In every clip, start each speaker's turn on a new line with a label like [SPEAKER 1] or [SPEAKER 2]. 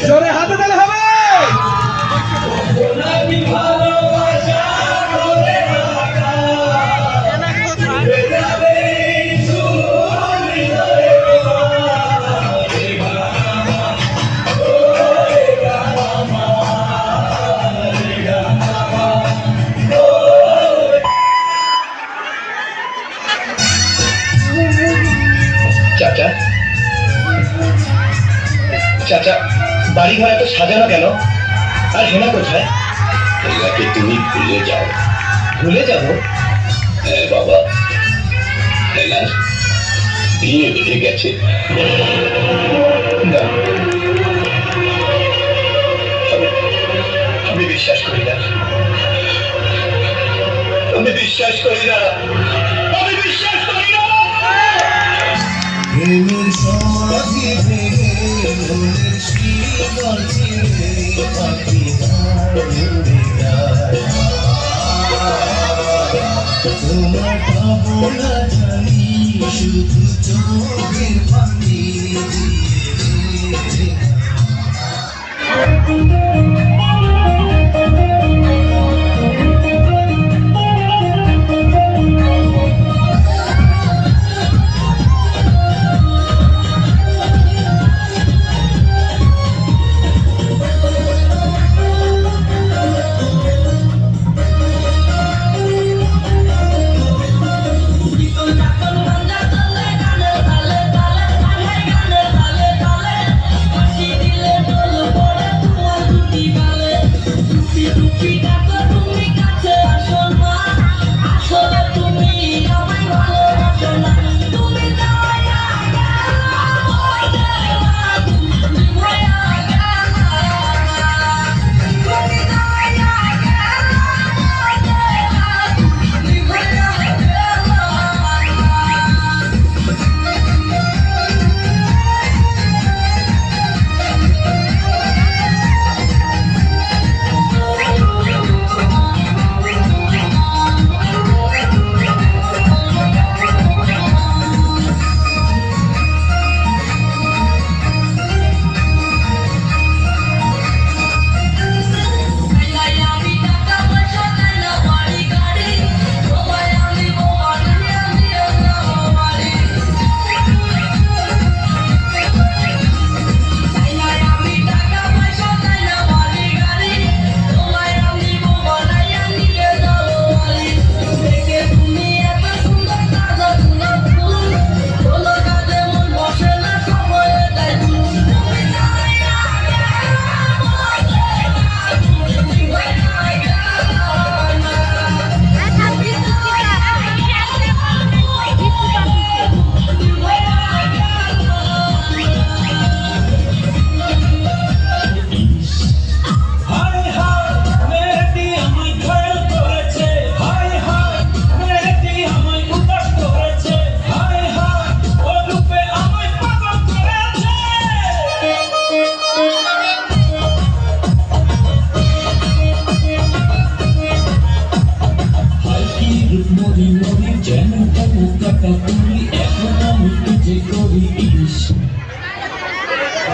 [SPEAKER 1] জোরে হাতে তালে হবে।
[SPEAKER 2] চাচা চাচা বাড়ি ঘর এত সাজানো কেন? আর হেনা কোথায়?
[SPEAKER 3] হেনাকে তুমি ভুলে যাও।
[SPEAKER 2] ভুলে যাব?
[SPEAKER 3] হ্যাঁ বাবা, হেনার বিয়ে বেড়ে গেছে।
[SPEAKER 2] না, আমি বিশ্বাস করি না, আমি বিশ্বাস করি না, আমি বিশ্বাস করি না।
[SPEAKER 4] প্রেমের সমাধি ভেঙে মনের শিকড় ছিঁড়ে পাখি উড়ে যায়। তোমার পাবো না জানি শুধু চোখের পানি দিয়ে।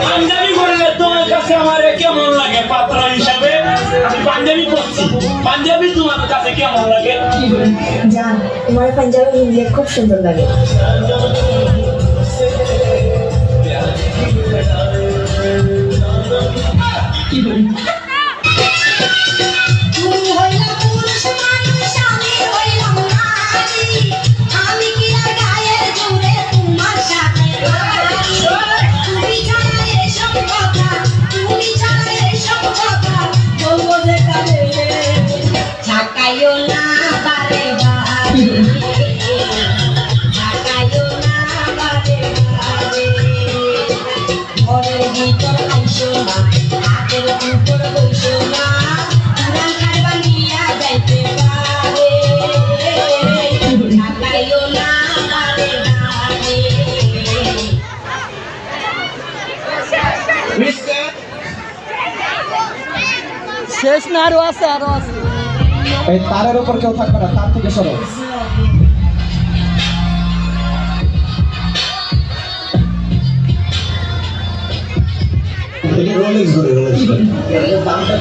[SPEAKER 1] পাঞ্জাবি করলে তোমার কাছে আমার কেমন লাগে? পাত্রা হিসাবে আমি পাঞ্জাবি করছি, পাঞ্জাবি তোমার কাছে কেমন লাগে?
[SPEAKER 5] জান, তোমার পাঞ্জাবি হিন্দি খুব সুন্দর লাগে। ঢাকায়ও না বারে বারে, ঢাকায়ও না
[SPEAKER 6] শেষ না, আরো আছে, আরো আছে।
[SPEAKER 7] এই তারের উপর কেউ থাকবে না, তার থেকে সরো।
[SPEAKER 2] রোলেক্স করে দামটা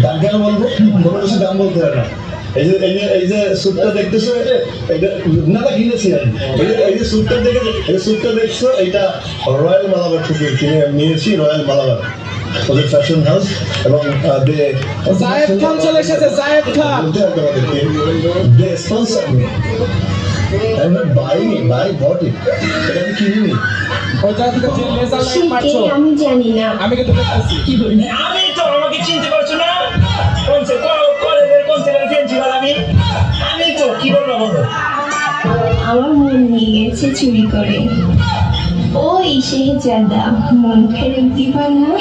[SPEAKER 2] দাম কেন বলবো? কোনো কিছু দাম বলতে হয় না। এই যে স্যুটটা দেখতেছো, এটা না কিনেছি আমি। এই যে স্যুটটা স্যুটটা দেখছো, এটা রয়্যাল মালাবার থেকে কিনে নিয়েছি, রয়্যাল মালাবার ওদের ফ্যাশন হাউস। এবং
[SPEAKER 7] জায়েদ খান চলে এসেছে, জায়েদ খান।
[SPEAKER 2] বলতে হবে আমাদেরকে, they sponsor me. I'm not buying it, I bought it. এটা আমি কিনিনি।
[SPEAKER 7] ওই জায়গা থেকে যে লেজার লাইট মারছো,
[SPEAKER 5] আমি জানি না।
[SPEAKER 7] আমি কিন্তু দেখতেছি।
[SPEAKER 1] আমি তো আমাকে চিনতে পারছো না? কলেজের কোন ছেলের প্রিন্সিপাল আমি তো কি বলবো বলো?
[SPEAKER 5] আমার মন নিয়ে গেছে চুরি করে। ওই শেহজাদা, মন ফেরত দিবা না?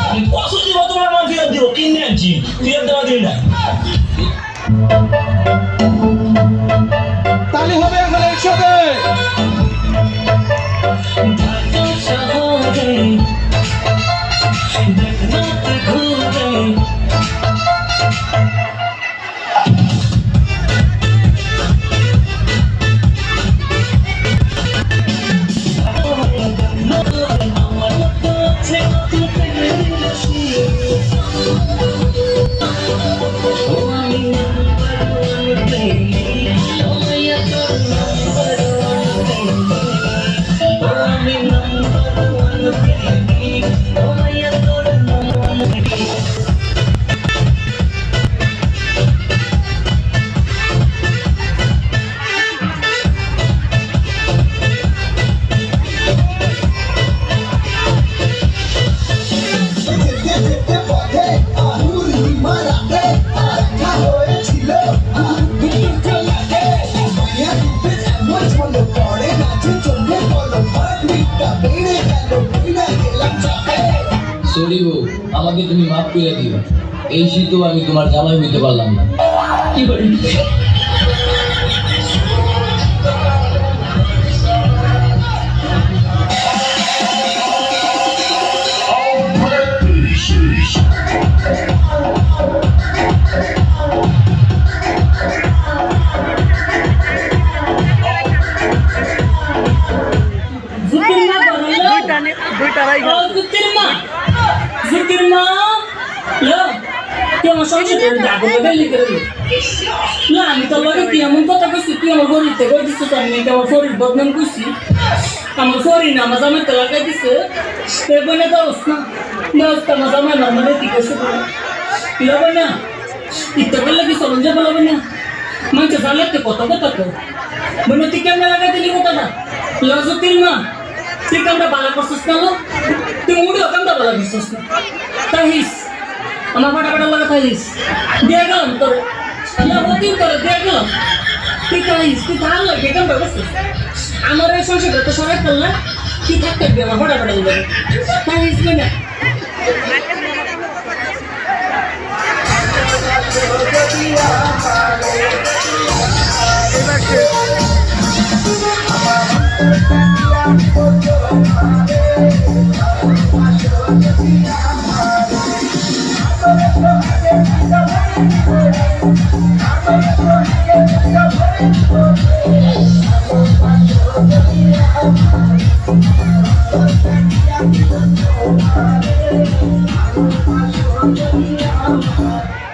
[SPEAKER 1] আমি কত দিব তোমার মন ফেরত দিব? কিনে আনছি, ফেরত দেওয়া দিই না।
[SPEAKER 7] তালি হবে এখন একসাথে।
[SPEAKER 8] সরি বউ, আমাকে তুমি মাফ করে দিও। এই শীতেও আমি তোমার জামাই হইতে পারলাম না।
[SPEAKER 6] কি বলি? আমি তো লাগে তুই এমন কথা করছি, তুই আমার শরীর থেকে দিচ্ছ, আমি আমার শরীর বদনাম করছি। আমার শরীর না আমার জামাই তো লাগাই দিচ্ছে, বলে দোস না দোস তো আমার জামাই না মানে ঠিক আছে লবে না ইত্যা করলে কি চলন যাবো লবে না মানুষ জানলে তো কত কথা তো বলে তুই কেমন লাগাই দিলি কথাটা লজতির মা তুই কেমন বালা করছিস না তুই উড়িও কেমন বালা করছিস না তাহিস আমার ফাটাফাটা লাগা তাহিস দিয়ে গেলাম তোর হতিন করে দিয়ে গেলাম তুই তাহিস তুই ধান লাগে কেমন করছিস আমার এই সংসারটা তো সবাই করলে কি থাকতে আমার ফাটাফাটা লাগে তাহিস না
[SPEAKER 4] Thank you.